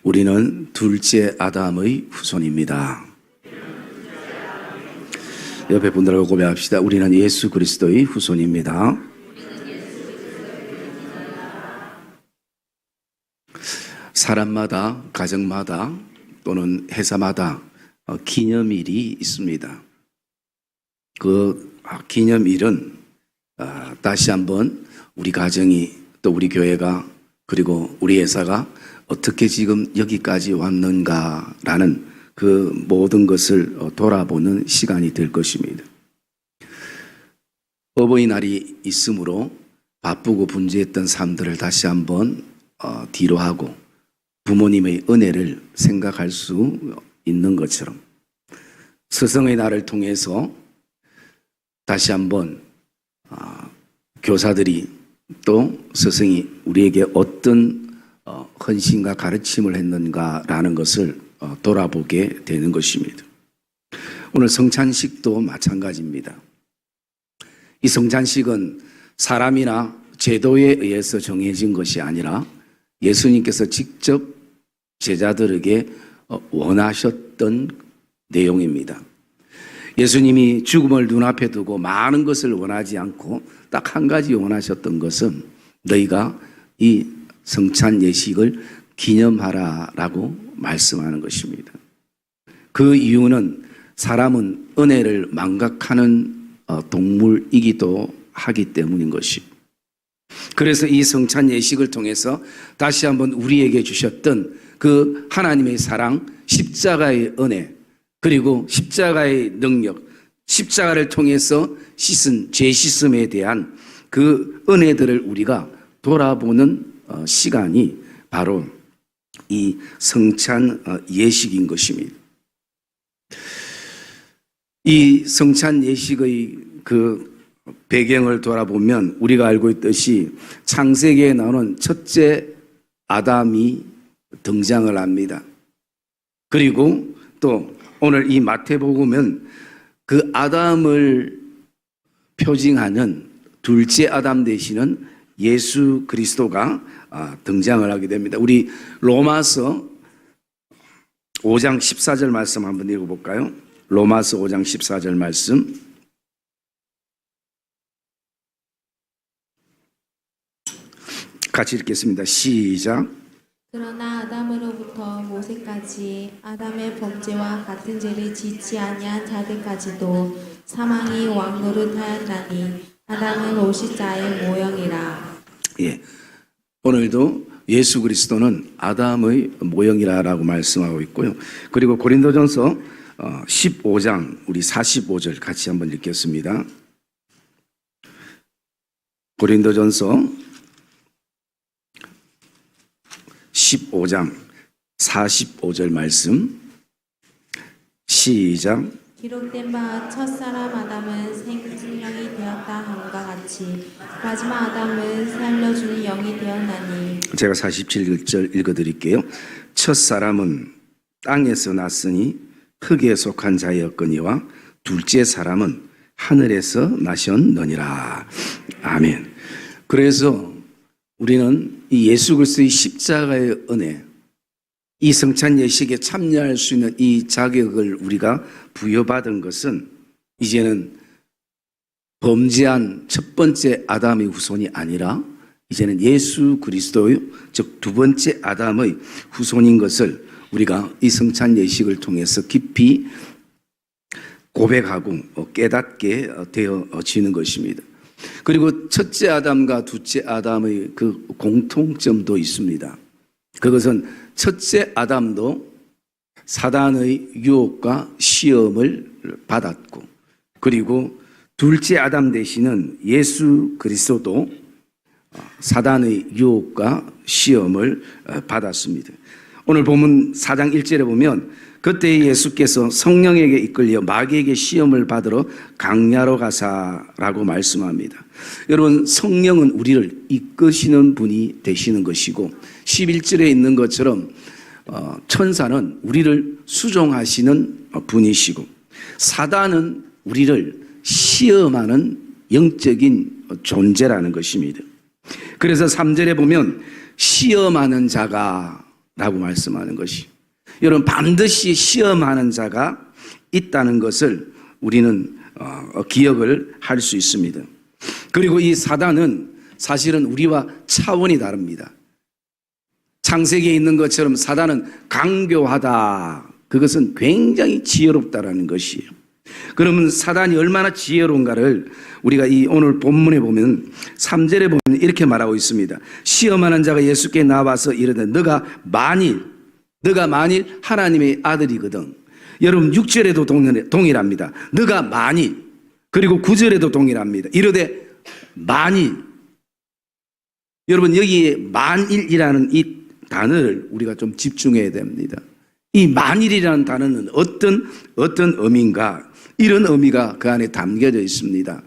우리는 둘째 아담의 후손입니다. 옆에 분들하고 고백합시다. 우리는 예수 그리스도의 후손입니다. 사람마다, 가정마다 또는 회사마다 기념일이 있습니다. 그 기념일은 다시 한번 우리 가정이 또 우리 교회가 그리고 우리 회사가 어떻게 지금 여기까지 왔는가라는 그 모든 것을 돌아보는 시간이 될 것입니다. 어버이날이 있으므로 바쁘고 분주했던 삶들을 다시 한번 뒤로 하고 부모님의 은혜를 생각할 수 있는 것처럼 스승의 날을 통해서 다시 한번 교사들이 또 스승이 우리에게 어떤 헌신과 가르침을 했는가라는 것을 돌아보게 되는 것입니다. 오늘 성찬식도 마찬가지입니다. 이 성찬식은 사람이나 제도에 의해서 정해진 것이 아니라 예수님께서 직접 제자들에게 원하셨던 내용입니다. 예수님이 죽음을 눈앞에 두고 많은 것을 원하지 않고 딱 한 가지 원하셨던 것은 너희가 이 성찬 예식을 기념하라라고 말씀하는 것입니다. 그 이유는 사람은 은혜를 망각하는 동물이기도 하기 때문인 것입니다. 그래서 이 성찬 예식을 통해서 다시 한번 우리에게 주셨던 그 하나님의 사랑, 십자가의 은혜, 그리고 십자가의 능력, 십자가를 통해서 씻은 죄 씻음에 대한 그 은혜들을 우리가 돌아보는 시간이 바로 이 성찬 예식인 것입니다. 이 성찬 예식의 그 배경을 돌아보면 우리가 알고 있듯이 창세기에 나오는 첫째 아담이 등장을 합니다. 그리고 또 오늘 이 마태복음은 그 아담을 표징하는 둘째 아담 되시는 예수 그리스도가 등장을 하게 됩니다. 우리 로마서 5장 14절 말씀 한번 읽어볼까요? 로마서 5장 14절 말씀. 같이 읽겠습니다. 시작. 그러나 아담으로부터 모세까지 아담의 범죄와 같은 죄를 짓지 아니한 자들까지도 사망이 왕노릇하였나니 아담은 오실자의 모형이라. 예, 오늘도 예수 그리스도는 아담의 모형이라고 말씀하고 있고요. 그리고 고린도전서 15장 우리 45절 같이 한번 읽겠습니다. 고린도전서 15장 45절 말씀 시작. 기록된 바 첫사람 아담은 생명이 되었다 함과 같이 마지막 아담은 살려주는 영이 되었나니. 제가 47절 읽어드릴게요. 첫사람은 땅에서 났으니 흙에 속한 자였거니와 둘째 사람은 하늘에서 나셨느니라. 아멘. 그래서 우리는 이 예수 그리스도의 십자가의 은혜, 이 성찬 예식에 참여할 수 있는 이 자격을 우리가 부여받은 것은 이제는 범죄한 첫 번째 아담의 후손이 아니라 이제는 예수 그리스도의 즉 두 번째 아담의 후손인 것을 우리가 이 성찬 예식을 통해서 깊이 고백하고 깨닫게 되어지는 것입니다. 그리고 첫째 아담과 둘째 아담의 그 공통점도 있습니다. 그것은 첫째 아담도 사단의 유혹과 시험을 받았고, 그리고 둘째 아담 되시는 예수 그리스도도 사단의 유혹과 시험을 받았습니다. 오늘 본문 4장 1절에 보면 그때 예수께서 성령에게 이끌려 마귀에게 시험을 받으러 강야로 가사라고 말씀합니다. 여러분, 성령은 우리를 이끄시는 분이 되시는 것이고 11절에 있는 것처럼 천사는 우리를 수종하시는 분이시고 사단은 우리를 시험하는 영적인 존재라는 것입니다. 그래서 3절에 보면 시험하는 자가 라고 말씀하는 것이. 여러분, 반드시 시험하는 자가 있다는 것을 우리는 기억을 할 수 있습니다. 그리고 이 사단은 사실은 우리와 차원이 다릅니다. 창세기에 있는 것처럼 사단은 강교하다. 그것은 굉장히 지혜롭다라는 것이에요. 그러면 사단이 얼마나 지혜로운가를 우리가 이 오늘 본문에 보면 3절에 보면 이렇게 말하고 있습니다. 시험하는 자가 예수께 나와서 이르되 너가 만일 하나님의 아들이거든. 여러분 6절에도 동일합니다. 너가 만일. 그리고 9절에도 동일합니다. 이르되 만일. 여러분 여기에 만일이라는 이 단어를 우리가 좀 집중해야 됩니다. 이 만일이라는 단어는 어떤 의미인가? 이런 의미가 그 안에 담겨져 있습니다.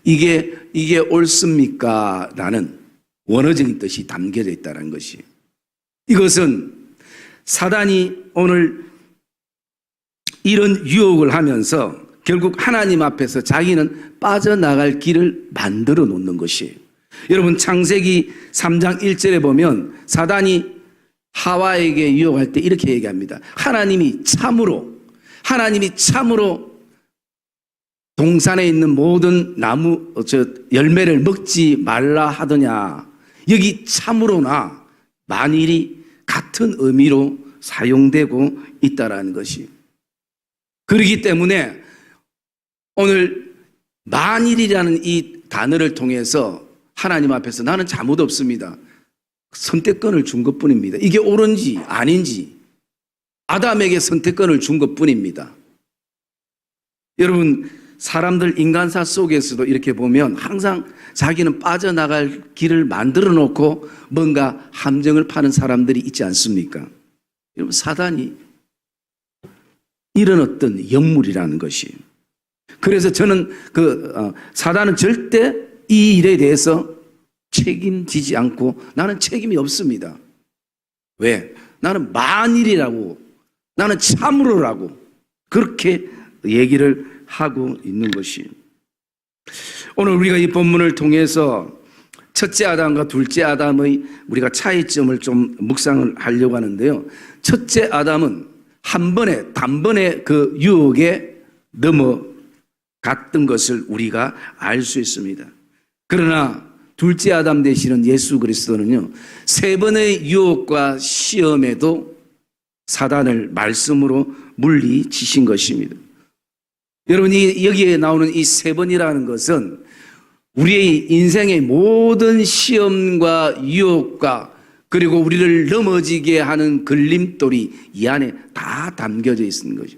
이게 옳습니까? 라는 원어적인 뜻이 담겨져 있다는 것이. 이것은 사단이 오늘 이런 유혹을 하면서 결국 하나님 앞에서 자기는 빠져나갈 길을 만들어 놓는 것이에요. 여러분 창세기 3장 1절에 보면 사단이 하와에게 유혹할 때 이렇게 얘기합니다. 하나님이 참으로 동산에 있는 모든 나무 열매를 먹지 말라 하더냐. 여기 참으로나 만일이 같은 의미로 사용되고 있다라는 것이. 그렇기 때문에 오늘 만일이라는 이 단어를 통해서 하나님 앞에서 나는 잘못 없습니다. 선택권을 준 것뿐입니다. 이게 옳은지 아닌지 아담에게 선택권을 준 것뿐입니다. 여러분 사람들 인간사 속에서도 이렇게 보면 항상 자기는 빠져나갈 길을 만들어 놓고 뭔가 함정을 파는 사람들이 있지 않습니까? 여러분 사단이 이런 어떤 영물이라는 것이. 그래서 저는 사단은 절대 이 일에 대해서 책임지지 않고 나는 책임이 없습니다. 왜? 나는 만일이라고, 나는 참으로라고 그렇게 얘기를 하고 있는 것이. 오늘 우리가 이 본문을 통해서 첫째 아담과 둘째 아담의 우리가 차이점을 좀 묵상을 하려고 하는데요. 첫째 아담은 단번에 그 유혹에 넘어갔던 것을 우리가 알 수 있습니다. 그러나 둘째 아담 되시는 예수 그리스도는요, 세 번의 유혹과 시험에도 사단을 말씀으로 물리치신 것입니다. 여러분이 여기에 나오는 이 세 번이라는 것은 우리의 인생의 모든 시험과 유혹과 그리고 우리를 넘어지게 하는 걸림돌이 이 안에 다 담겨져 있는 거죠.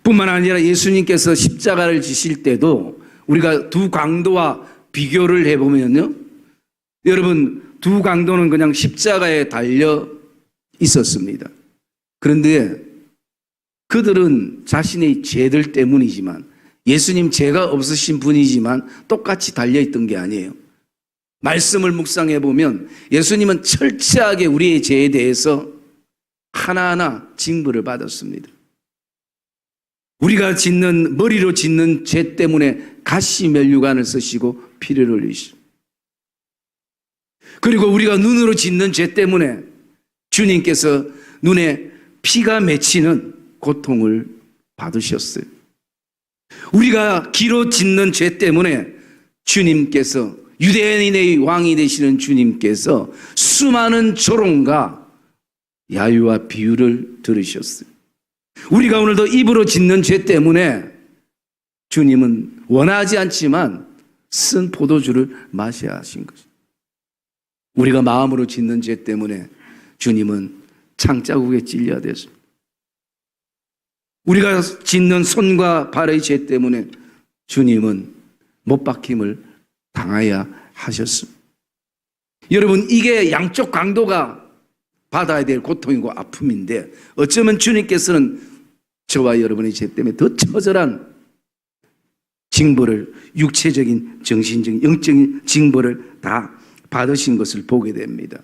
뿐만 아니라 예수님께서 십자가를 지실 때도 우리가 두 강도와 비교를 해보면요, 여러분 두 강도는 그냥 십자가에 달려 있었습니다. 그런데 그들은 자신의 죄들 때문이지만 예수님 죄가 없으신 분이지만 똑같이 달려있던 게 아니에요. 말씀을 묵상해 보면 예수님은 철저하게 우리의 죄에 대해서 하나하나 징벌을 받았습니다. 우리가 머리로 짓는 죄 때문에 가시 면류관을 쓰시고 피를 흘리시고, 그리고 우리가 눈으로 짓는 죄 때문에 주님께서 눈에 피가 맺히는 고통을 받으셨어요. 우리가 귀로 짓는 죄 때문에 주님께서, 유대인의 왕이 되시는 주님께서 수많은 조롱과 야유와 비유를 들으셨어요. 우리가 오늘도 입으로 짓는 죄 때문에 주님은 원하지 않지만 쓴 포도주를 마셔야 하신 것입니다. 우리가 마음으로 짓는 죄 때문에 주님은 창자국에 찔려야 됐습니다. 우리가 짓는 손과 발의 죄 때문에 주님은 못 박힘을 당하여야 하셨습니다. 여러분, 이게 양쪽 강도가 받아야 될 고통이고 아픔인데 어쩌면 주님께서는 저와 여러분의 죄 때문에 더 처절한 징벌을, 육체적인, 정신적인, 영적인 징벌을 다 받으신 것을 보게 됩니다.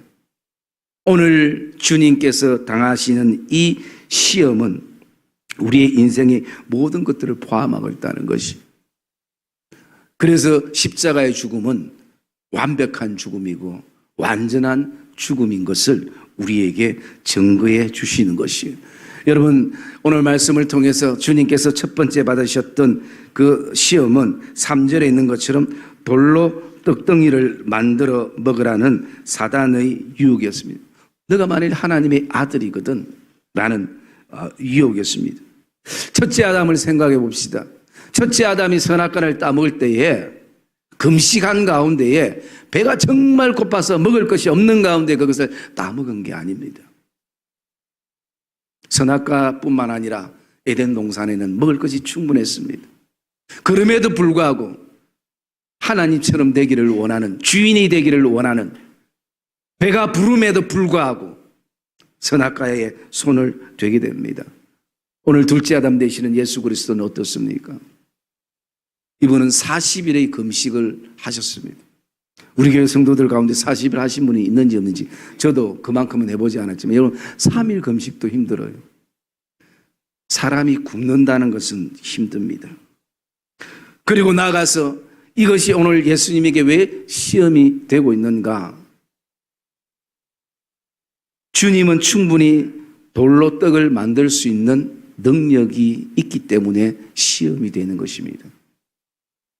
오늘 주님께서 당하시는 이 시험은 우리의 인생의 모든 것들을 포함하고 있다는 것이. 그래서 십자가의 죽음은 완벽한 죽음이고 완전한 죽음인 것을 우리에게 증거해 주시는 것이에요. 여러분, 오늘 말씀을 통해서 주님께서 첫 번째 받으셨던 그 시험은 3절에 있는 것처럼 돌로 떡덩이를 만들어 먹으라는 사단의 유혹이었습니다. 너가 만일 하나님의 아들이거든 라는 유혹이었습니다. 첫째 아담을 생각해 봅시다. 첫째 아담이 선악과를 따먹을 때에 금식한 가운데에 배가 정말 고파서 먹을 것이 없는 가운데 그것을 따먹은 게 아닙니다. 선악과뿐만 아니라 에덴 동산에는 먹을 것이 충분했습니다. 그럼에도 불구하고 하나님처럼 되기를 원하는, 주인이 되기를 원하는, 배가 부름에도 불구하고 선악과에 손을 대게 됩니다. 오늘 둘째 아담 되시는 예수 그리스도는 어떻습니까? 이분은 40일의 금식을 하셨습니다. 우리 교회 성도들 가운데 40일 하신 분이 있는지 없는지 저도 그만큼은 해보지 않았지만 여러분 3일 금식도 힘들어요. 사람이 굶는다는 것은 힘듭니다. 그리고 나아가서 이것이 오늘 예수님에게 왜 시험이 되고 있는가? 주님은 충분히 돌로 떡을 만들 수 있는 능력이 있기 때문에 시험이 되는 것입니다.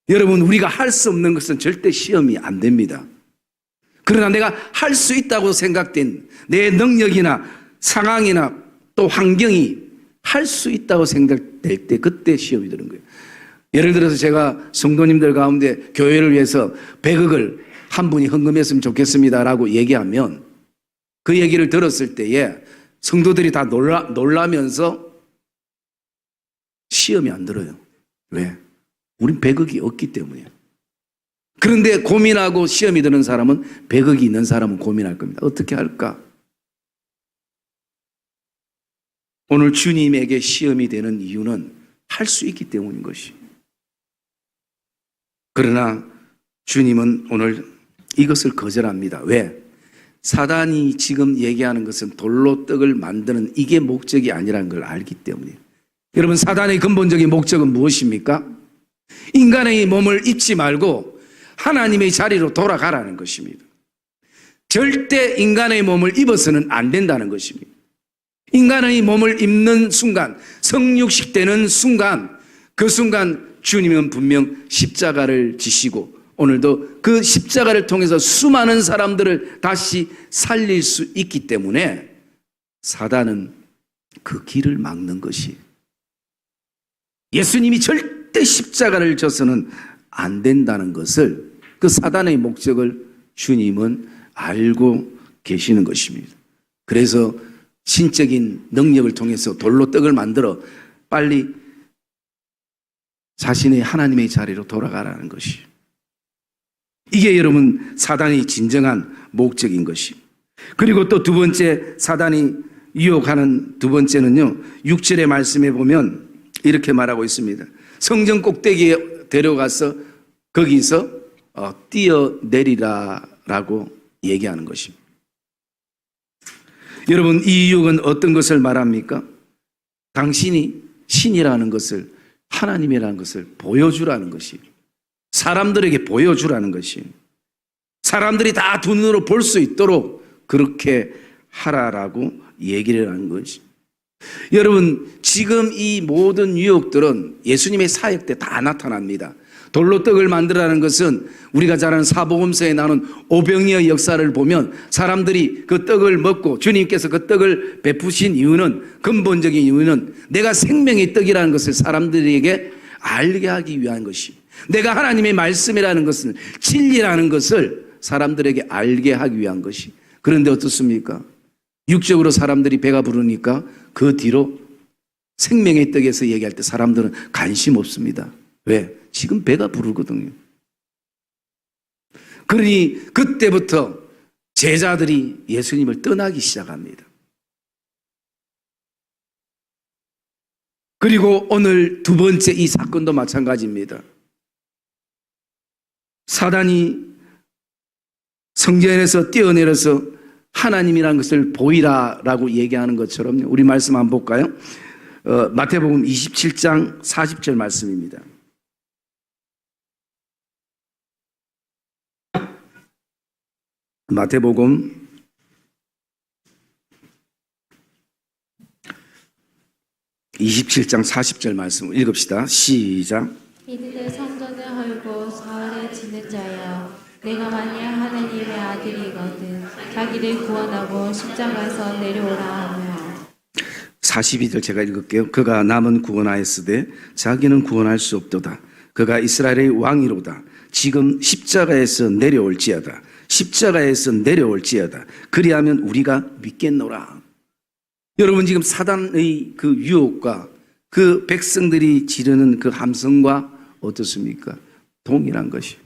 여러분, 우리가 할 수 없는 것은 절대 시험이 안 됩니다. 그러나 내가 할 수 있다고 생각된 내 능력이나 상황이나 또 환경이 할 수 있다고 생각될 때 그때 시험이 드는 거예요. 예를 들어서 제가 성도님들 가운데 교회를 위해서 100억을 한 분이 헌금했으면 좋겠습니다라고 얘기하면 그 얘기를 들었을 때에 성도들이 다 놀라면서 시험이 안 들어요. 왜? 우린 100억이 없기 때문이에요. 그런데 고민하고 시험이 드는 사람은 100억이 있는 사람은 고민할 겁니다. 어떻게 할까? 오늘 주님에게 시험이 되는 이유는 할 수 있기 때문인 것이. 그러나 주님은 오늘 이것을 거절합니다. 왜? 사단이 지금 얘기하는 것은 돌로 떡을 만드는 이게 목적이 아니라는 걸 알기 때문이에요. 여러분, 사단의 근본적인 목적은 무엇입니까? 인간의 몸을 입지 말고 하나님의 자리로 돌아가라는 것입니다. 절대 인간의 몸을 입어서는 안 된다는 것입니다. 인간의 몸을 입는 순간, 성육식되는 순간, 그 순간 주님은 분명 십자가를 지시고 오늘도 그 십자가를 통해서 수많은 사람들을 다시 살릴 수 있기 때문에 사단은 그 길을 막는 것이, 예수님이 절대 십자가를 져서는 안 된다는 것을, 그 사단의 목적을 주님은 알고 계시는 것입니다. 그래서 신적인 능력을 통해서 돌로 떡을 만들어 빨리 자신의 하나님의 자리로 돌아가라는 것이, 이게 여러분 사단이 진정한 목적인 것이. 그리고 또 두 번째 사단이 유혹하는 두 번째는요, 6절의 말씀에 보면 이렇게 말하고 있습니다. 성전 꼭대기에 데려가서 거기서 뛰어내리라라고 얘기하는 것입니다. 여러분, 이 유혹은 어떤 것을 말합니까? 당신이 신이라는 것을, 하나님이라는 것을 보여주라는 것이, 사람들에게 보여주라는 것이, 사람들이 다 두 눈으로 볼 수 있도록 그렇게 하라라고 얘기를 하는 것이. 여러분, 지금 이 모든 유혹들은 예수님의 사역 때 다 나타납니다. 돌로 떡을 만들라는 것은 우리가 잘 아는 사복음서에 나오는 오병이어의 역사를 보면 사람들이 그 떡을 먹고 주님께서 그 떡을 베푸신 이유는, 근본적인 이유는 내가 생명의 떡이라는 것을 사람들에게 알게 하기 위한 것입니다. 내가 하나님의 말씀이라는 것은, 진리라는 것을 사람들에게 알게 하기 위한 것이. 그런데 어떻습니까? 육적으로 사람들이 배가 부르니까 그 뒤로 생명의 떡에서 얘기할 때 사람들은 관심 없습니다. 왜? 지금 배가 부르거든요. 그러니 그때부터 제자들이 예수님을 떠나기 시작합니다. 그리고 오늘 두 번째 이 사건도 마찬가지입니다. 사단이 성전에서 뛰어내려서 하나님이라는 것을 보이라라고 얘기하는 것처럼, 우리 말씀 한번 볼까요? 마태복음 27장 40절 말씀입니다. 마태복음 27장 40절 말씀 읽읍시다. 시작. 이들의 성전을 헐고 사흘에 지는 자여, 내가 만약 하나님의 아들이거든 자기를 구원하고 십자가에서 내려오라 하며. 42절 제가 읽을게요. 그가 남은 구원하였으되 자기는 구원할 수 없도다. 그가 이스라엘의 왕이로다. 지금 십자가에서 내려올지어다. 십자가에서 내려올지어다. 그리하면 우리가 믿겠노라. 여러분, 지금 사단의 그 유혹과 그 백성들이 지르는 그 함성과 어떻습니까? 동일한 것이.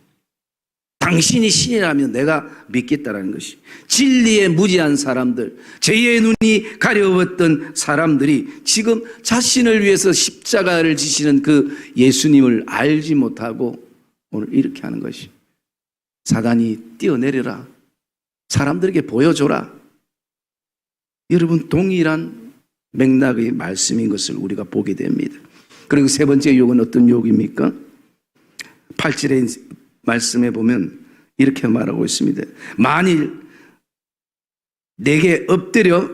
당신이 신이라면 내가 믿겠다라는 것이. 진리에 무지한 사람들, 죄의 눈이 가려웠던 사람들이 지금 자신을 위해서 십자가를 지시는 그 예수님을 알지 못하고 오늘 이렇게 하는 것이. 사단이 뛰어내려라. 사람들에게 보여줘라. 여러분, 동일한 맥락의 말씀인 것을 우리가 보게 됩니다. 그리고 세 번째 유혹은 어떤 유혹입니까? 8절의 말씀에 보면 이렇게 말하고 있습니다. 만일 내게 엎드려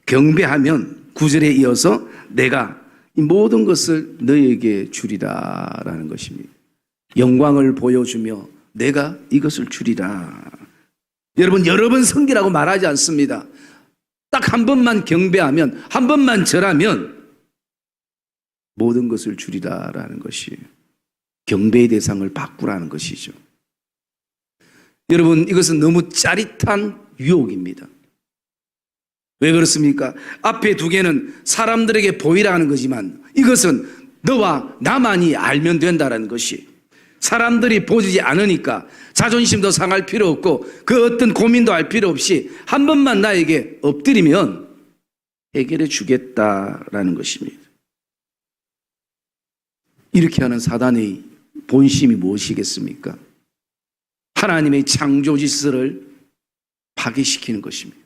경배하면 9절에 이어서 내가 이 모든 것을 너에게 주리라 라는 것입니다. 영광을 보여주며 내가 이것을 주리라. 여러분, 여러 번 섬기라고 말하지 않습니다. 딱 한 번만 경배하면, 한 번만 절하면 모든 것을 주리라 라는 것이에요. 경배의 대상을 바꾸라는 것이죠. 여러분, 이것은 너무 짜릿한 유혹입니다. 왜 그렇습니까? 앞에 두 개는 사람들에게 보이라는 거지만 이것은 너와 나만이 알면 된다는 것이. 사람들이 보지 않으니까 자존심도 상할 필요 없고 그 어떤 고민도 할 필요 없이 한 번만 나에게 엎드리면 해결해 주겠다라는 것입니다. 이렇게 하는 사단의 본심이 무엇이겠습니까? 하나님의 창조 질서를 파괴시키는 것입니다.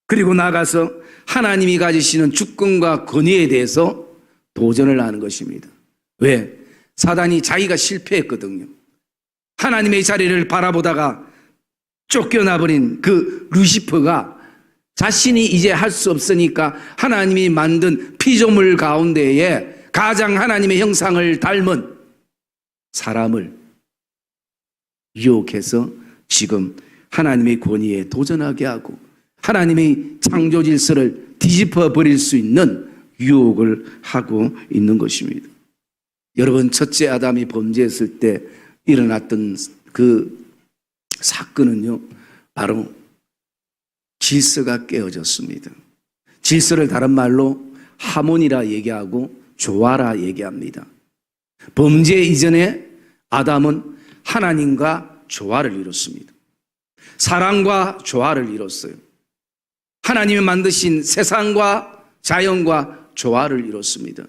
그리고 나가서 하나님이 가지시는 주권과 권위에 대해서 도전을 하는 것입니다. 왜? 사단이 자기가 실패했거든요. 하나님의 자리를 바라보다가 쫓겨나버린 그 루시퍼가 자신이 이제 할 수 없으니까 하나님이 만든 피조물 가운데에 가장 하나님의 형상을 닮은 사람을 유혹해서 지금 하나님의 권위에 도전하게 하고 하나님의 창조 질서를 뒤집어 버릴 수 있는 유혹을 하고 있는 것입니다. 여러분, 첫째 아담이 범죄했을 때 일어났던 그 사건은요, 바로 질서가 깨어졌습니다. 질서를 다른 말로 하모니라 얘기하고 조화라 얘기합니다. 범죄 이전에 아담은 하나님과 조화를 이뤘습니다. 사랑과 조화를 이뤘어요. 하나님이 만드신 세상과 자연과 조화를 이뤘습니다.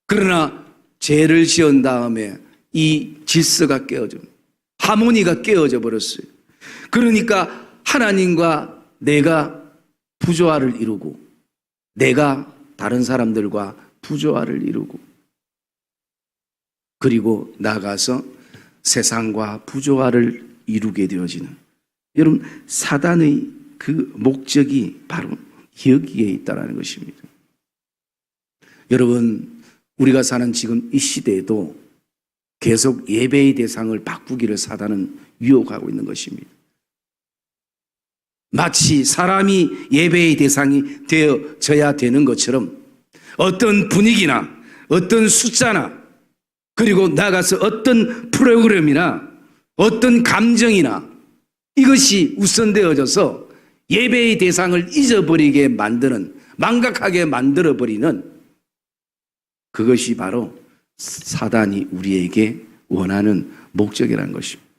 그러나 죄를 지은 다음에 이 질서가 깨어져, 하모니가 깨어져 버렸어요. 그러니까 하나님과 내가 부조화를 이루고 내가 다른 사람들과 부조화를 이루고 그리고 나가서 세상과 부조화를 이루게 되어지는, 여러분, 사단의 그 목적이 바로 여기에 있다는 것입니다. 여러분, 우리가 사는 지금 이 시대에도 계속 예배의 대상을 바꾸기를 사단은 유혹하고 있는 것입니다. 마치 사람이 예배의 대상이 되어져야 되는 것처럼 어떤 분위기나 어떤 숫자나 그리고 나가서 어떤 프로그램이나 어떤 감정이나 이것이 우선되어져서 예배의 대상을 잊어버리게 만드는, 망각하게 만들어버리는, 그것이 바로 사단이 우리에게 원하는 목적이라는 것입니다.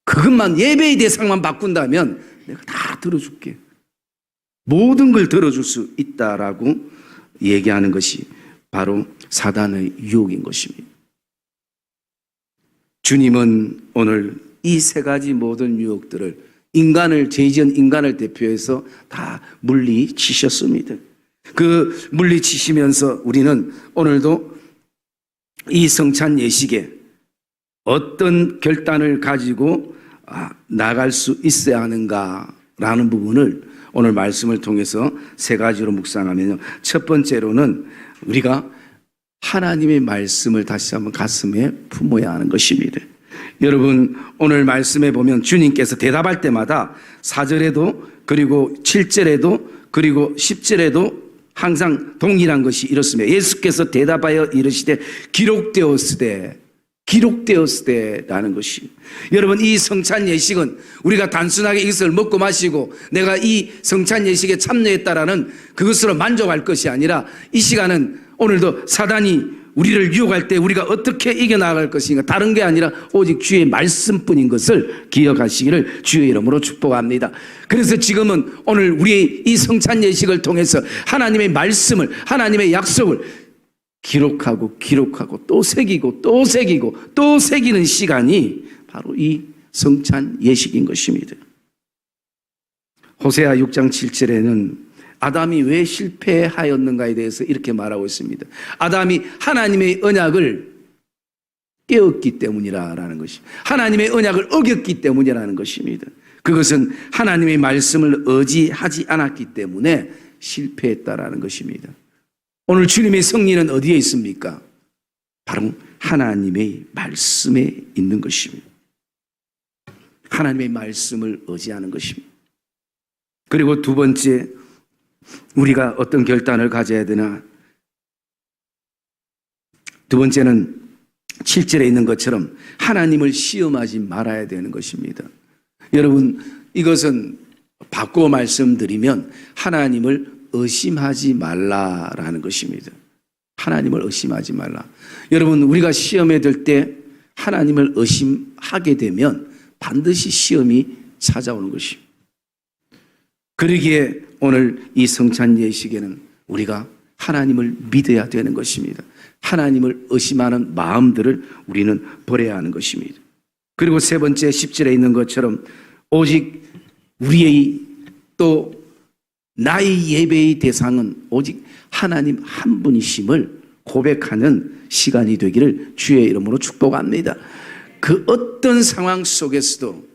그것만, 예배의 대상만 바꾼다면 내가 다 들어줄게, 모든 걸 들어줄 수 있다라고 얘기하는 것이 바로 사단의 유혹인 것입니다. 주님은 오늘 이 세 가지 모든 유혹들을 인간을, 죄지은 인간을 대표해서 다 물리치셨습니다. 그 물리치시면서 우리는 오늘도 이 성찬 예식에 어떤 결단을 가지고 나갈 수 있어야 하는가 라는 부분을 오늘 말씀을 통해서 세 가지로 묵상하면요. 첫 번째로는 우리가 하나님의 말씀을 다시 한번 가슴에 품어야 하는 것입니다. 여러분, 오늘 말씀에 보면 주님께서 대답할 때마다 4절에도 그리고 7절에도 그리고 10절에도 항상 동일한 것이 이렇습니다. 예수께서 대답하여 이르시되 기록되었으되 라는 것이. 여러분, 이 성찬 예식은 우리가 단순하게 이것을 먹고 마시고 내가 이 성찬 예식에 참여했다라는 그것으로 만족할 것이 아니라 이 시간은 오늘도 사단이 우리를 유혹할 때 우리가 어떻게 이겨나갈 것인가, 다른 게 아니라 오직 주의 말씀뿐인 것을 기억하시기를 주의 이름으로 축복합니다. 그래서 지금은 오늘 우리의 이 성찬 예식을 통해서 하나님의 말씀을, 하나님의 약속을 기록하고 또 새기고 또 새기는 시간이 바로 이 성찬 예식인 것입니다. 호세아 6장 7절에는 아담이 왜 실패하였는가에 대해서 이렇게 말하고 있습니다. 아담이 하나님의 언약을 깨었기 때문이라는 것이, 하나님의 언약을 어겼기 때문이라는 것입니다. 그것은 하나님의 말씀을 의지하지 않았기 때문에 실패했다라는 것입니다. 오늘 주님의 승리는 어디에 있습니까? 바로 하나님의 말씀에 있는 것입니다. 하나님의 말씀을 의지하는 것입니다. 그리고 두 번째, 우리가 어떤 결단을 가져야 되나? 두 번째는 7절에 있는 것처럼 하나님을 시험하지 말아야 되는 것입니다. 여러분, 이것은 바꾸어 말씀드리면 하나님을 의심하지 말라라는 것입니다. 하나님을 의심하지 말라. 여러분, 우리가 시험에 들 때 하나님을 의심하게 되면 반드시 시험이 찾아오는 것입니다. 그러기에 오늘 이 성찬 예식에는 우리가 하나님을 믿어야 되는 것입니다. 하나님을 의심하는 마음들을 우리는 버려야 하는 것입니다. 그리고 세 번째 10절에 있는 것처럼 오직 우리의 또 나의 예배의 대상은 오직 하나님 한 분이심을 고백하는 시간이 되기를 주의 이름으로 축복합니다. 그 어떤 상황 속에서도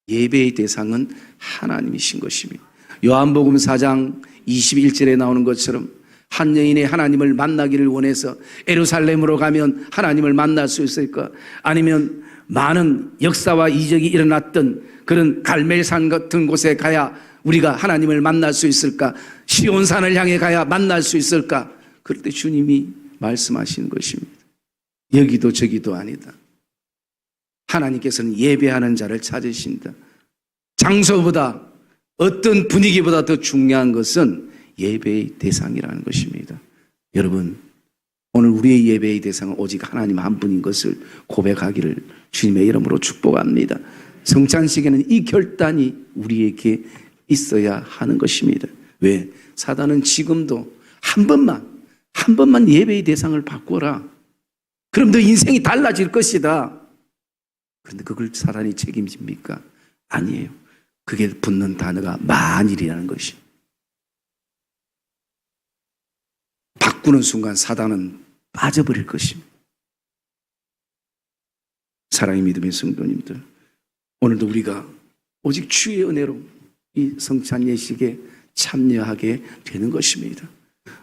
예배의 대상은 하나님이신 것입니다. 요한복음 4장 21절에 나오는 것처럼 한 여인이 하나님을 만나기를 원해서 예루살렘으로 가면 하나님을 만날 수 있을까? 아니면 많은 역사와 이적이 일어났던 그런 갈멜산 같은 곳에 가야 우리가 하나님을 만날 수 있을까? 시온산을 향해 가야 만날 수 있을까? 그럴 때 주님이 말씀하시는 것입니다. 여기도 저기도 아니다. 하나님께서는 예배하는 자를 찾으신다. 장소보다 어떤 분위기보다 더 중요한 것은 예배의 대상이라는 것입니다. 여러분, 오늘 우리의 예배의 대상은 오직 하나님 한 분인 것을 고백하기를 주님의 이름으로 축복합니다. 성찬식에는 이 결단이 우리에게 있어야 하는 것입니다. 왜? 사단은 지금도 한 번만 예배의 대상을 바꿔라. 그럼 너 인생이 달라질 것이다. 그런데 그걸 사단이 책임집니까? 아니에요. 그게 붙는 단어가 만일이라는 것이. 바꾸는 순간 사단은 빠져버릴 것입니다. 사랑의 믿음의 성도님들, 오늘도 우리가 오직 주의 은혜로 이 성찬 예식에 참여하게 되는 것입니다.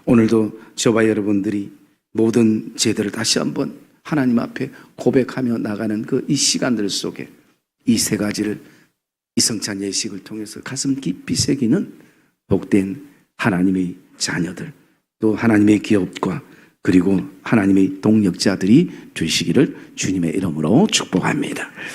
오늘도 저와 여러분들이 모든 죄들을 다시 한번 하나님 앞에 고백하며 나가는 그 이 시간들 속에 이 세 가지를 이 성찬 예식을 통해서 가슴 깊이 새기는 복된 하나님의 자녀들, 또 하나님의 기업과 그리고 하나님의 동력자들이 되시기를 주님의 이름으로 축복합니다.